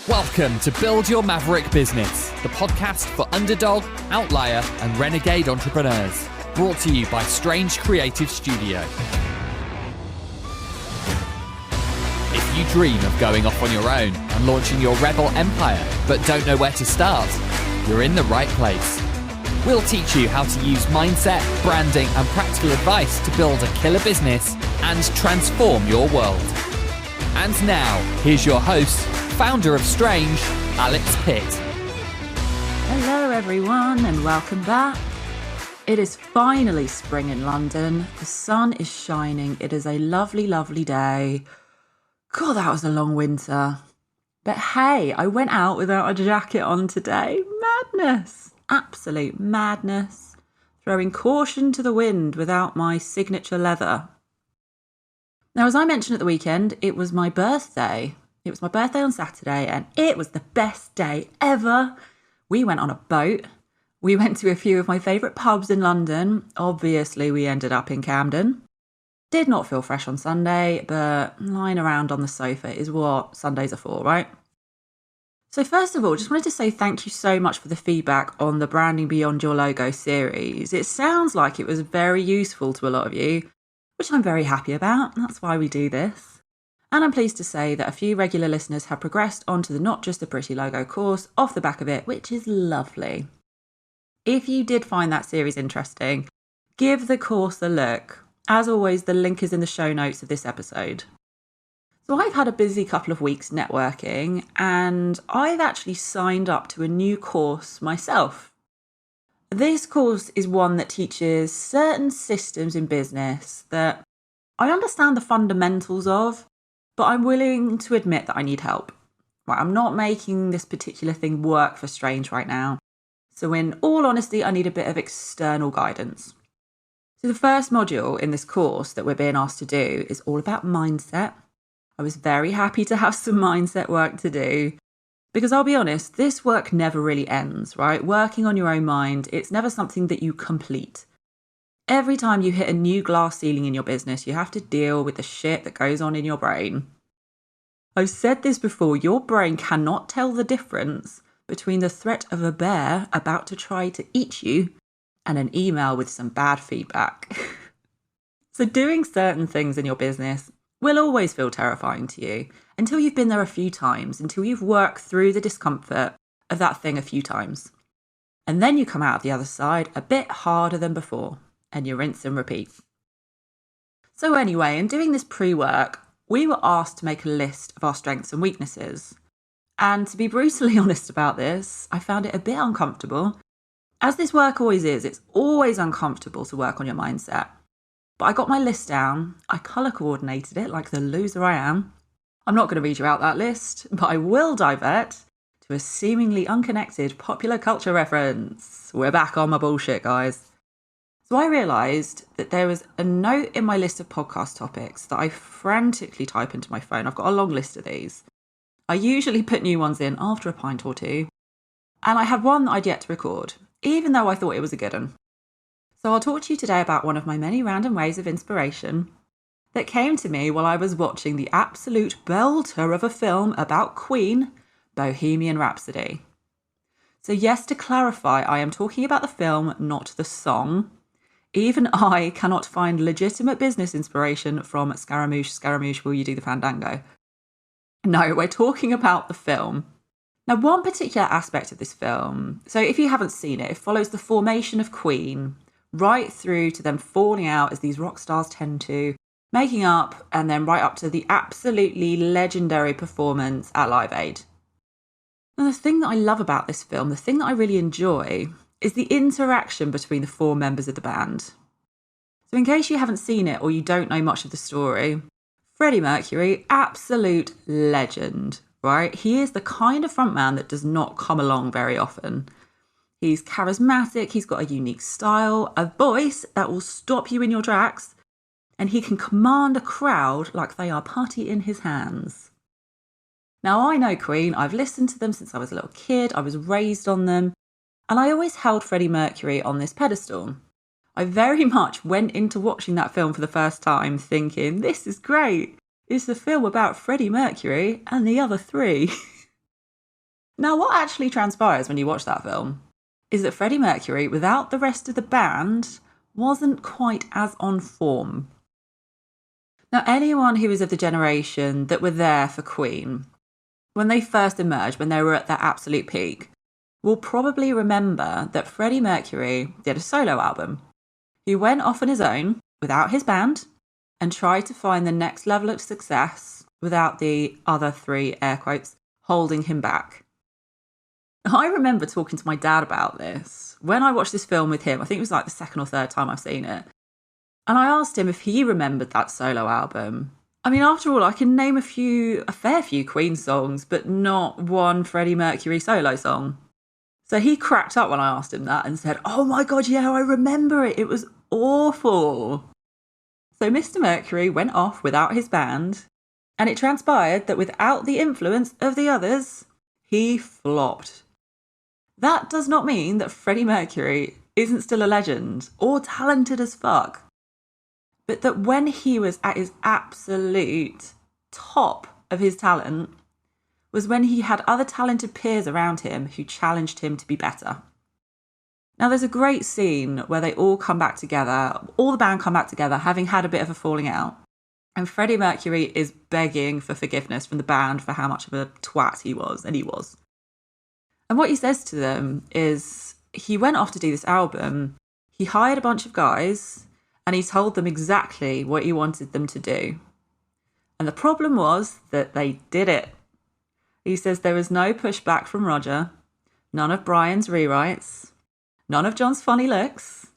Welcome to Build Your Maverick Business, the podcast for underdog, outlier, and renegade entrepreneurs. Brought to you by Strange Creative Studio. If you dream of going off on your own and launching your rebel empire, but don't know where to start, you're in the right place. We'll teach you how to use mindset, branding, and practical advice to build a killer business and transform your world. And now, here's your host, founder of Strange, Alex Pitt. Hello everyone and welcome back. It is finally spring in London. The sun is shining. It is a lovely, lovely day. God, that was a long winter. But hey, I went out without a jacket on today. Madness. Absolute madness. Throwing caution to the wind without my signature leather. Now, as I mentioned at the weekend, it was my birthday. It was my birthday on Saturday and it was the best day ever. We went on a boat. We went to a few of my favourite pubs in London. Obviously, we ended up in Camden. Did not feel fresh on Sunday, but lying around on the sofa is what Sundays are for, right? So first of all, just wanted to say thank you so much for the feedback on the Branding Beyond Your Logo series. It sounds like it was very useful to a lot of you, which I'm very happy about. That's why we do this. And I'm pleased to say that a few regular listeners have progressed onto the Not Just a Pretty Logo course off the back of it, which is lovely. If you did find that series interesting, give the course a look. As always, the link is in the show notes of this episode. So I've had a busy couple of weeks networking, and I've actually signed up to a new course myself. This course is one that teaches certain systems in business that I understand the fundamentals of, but I'm willing to admit that I need help. Right, I'm not making this particular thing work for Strange right now. So in all honesty, I need a bit of external guidance. So the first module in this course that we're being asked to do is all about mindset. I was very happy to have some mindset work to do because I'll be honest, this work never really ends, right? Working on your own mind, it's never something that you complete. Every time you hit a new glass ceiling in your business, you have to deal with the shit that goes on in your brain. I've said this before, your brain cannot tell the difference between the threat of a bear about to try to eat you and an email with some bad feedback. So doing certain things in your business will always feel terrifying to you until you've been there a few times, until you've worked through the discomfort of that thing a few times. And then you come out of the other side a bit harder than before. And you rinse and repeat. So anyway, in doing this pre-work, we were asked to make a list of our strengths and weaknesses. And to be brutally honest about this, I found it a bit uncomfortable. As this work always is, it's always uncomfortable to work on your mindset. But I got my list down, I colour coordinated it like the loser I am. I'm not going to read you out that list, but I will divert to a seemingly unconnected popular culture reference. We're back on my bullshit, guys. So I realised that there was a note in my list of podcast topics that I frantically type into my phone. I've got a long list of these. I usually put new ones in after a pint or two. And I had one that I'd yet to record, even though I thought it was a good one. So I'll talk to you today about one of my many random ways of inspiration that came to me while I was watching the absolute belter of a film about Queen, Bohemian Rhapsody. So yes, to clarify, I am talking about the film, not the song. Even I cannot find legitimate business inspiration from Scaramouche, Scaramouche, will you do the fandango? No, we're talking about the film. Now, one particular aspect of this film, so if you haven't seen it, it follows the formation of Queen right through to them falling out as these rock stars tend to, making up, and then right up to the absolutely legendary performance at Live Aid. Now, the thing that I love about this film, the thing that I really enjoy, is the interaction between the four members of the band. So in case you haven't seen it or you don't know much of the story, Freddie Mercury, absolute legend, right? He is the kind of frontman that does not come along very often. He's charismatic, he's got a unique style, a voice that will stop you in your tracks, and he can command a crowd like they are putty in his hands. Now, I know Queen, I've listened to them since I was a little kid, I was raised on them, and I always held Freddie Mercury on this pedestal. I very much went into watching that film for the first time thinking, this is great. It's a film about Freddie Mercury and the other three. Now, what actually transpires when you watch that film is that Freddie Mercury, without the rest of the band, wasn't quite as on form. Now, anyone who is of the generation that were there for Queen, when they first emerged, when they were at their absolute peak, will probably remember that Freddie Mercury did a solo album. He went off on his own, without his band, and tried to find the next level of success without the other three, air quotes, holding him back. I remember talking to my dad about this when I watched this film with him. I think it was like the second or third time I've seen it. And I asked him if he remembered that solo album. I mean, after all, I can name a fair few Queen songs, but not one Freddie Mercury solo song. So he cracked up when I asked him that and said, "Oh my God, yeah, I remember it. It was awful." So Mr. Mercury went off without his band, and it transpired that without the influence of the others, he flopped. That does not mean that Freddie Mercury isn't still a legend or talented as fuck, but that when he was at his absolute top of his talent was when he had other talented peers around him who challenged him to be better. Now, there's a great scene where they all come back together, all the band come back together, having had a bit of a falling out. And Freddie Mercury is begging for forgiveness from the band for how much of a twat he was, and he was. And what he says to them is he went off to do this album, he hired a bunch of guys, and he told them exactly what he wanted them to do. And the problem was that they did it. He says there was no pushback from Roger, none of Brian's rewrites, none of John's funny looks.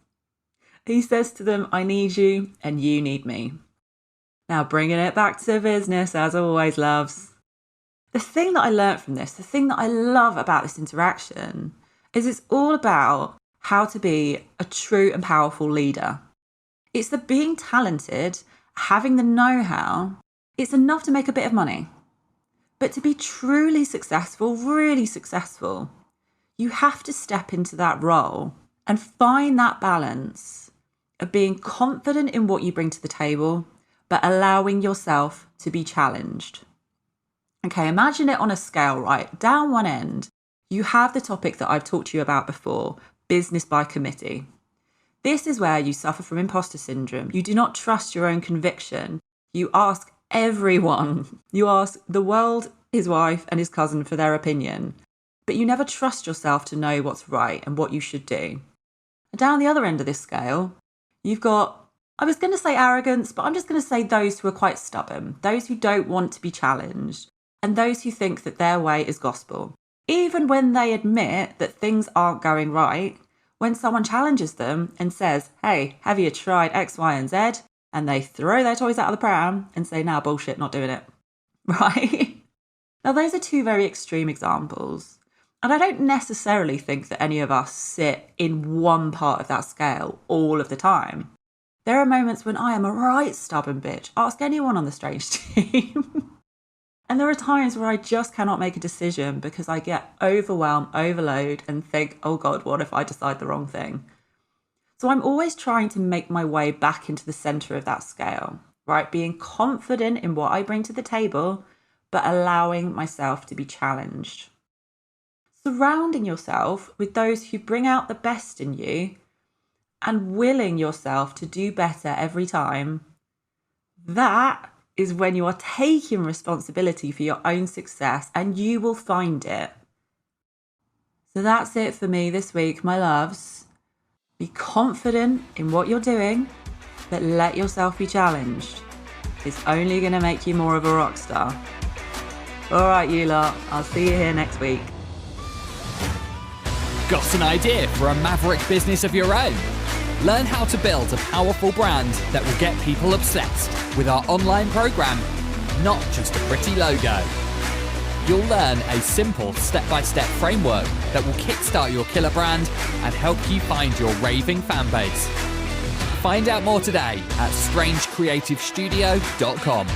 He says to them, "I need you and you need me." Now, bringing it back to business, as always, loves. The thing that I learned from this, the thing that I love about this interaction, is it's all about how to be a true and powerful leader. It's the being talented, having the know-how, it's enough to make a bit of money. But to be truly successful, really successful, you have to step into that role and find that balance of being confident in what you bring to the table, but allowing yourself to be challenged. Okay, imagine it on a scale, right? Down one end, you have the topic that I've talked to you about before, business by committee. This is where you suffer from imposter syndrome. You do not trust your own conviction. You ask everyone. You ask the world, his wife, and his cousin for their opinion. But you never trust yourself to know what's right and what you should do. And down the other end of this scale, you've got, I was going to say arrogance, but I'm just going to say those who are quite stubborn, those who don't want to be challenged, and those who think that their way is gospel. Even when they admit that things aren't going right, when someone challenges them and says, "Hey, have you tried X, Y, and Z?" and they throw their toys out of the pram and say, "Nah, bullshit, not doing it." Right? Now, those are two very extreme examples. And I don't necessarily think that any of us sit in one part of that scale all of the time. There are moments when I am a right stubborn bitch. Ask anyone on the Strange team. And there are times where I just cannot make a decision because I get overwhelmed, overload, and think, "Oh God, what if I decide the wrong thing?" So I'm always trying to make my way back into the center of that scale, right? Being confident in what I bring to the table, but allowing myself to be challenged. Surrounding yourself with those who bring out the best in you and willing yourself to do better every time, that is when you are taking responsibility for your own success, and you will find it. So that's it for me this week, my loves. Be confident in what you're doing, but let yourself be challenged. It's only going to make you more of a rock star. All right, you lot, I'll see you here next week. Got an idea for a maverick business of your own? Learn how to build a powerful brand that will get people obsessed with our online program, not just a pretty logo. You'll learn a simple step-by-step framework that will kickstart your killer brand and help you find your raving fan base. Find out more today at strangecreativestudio.com.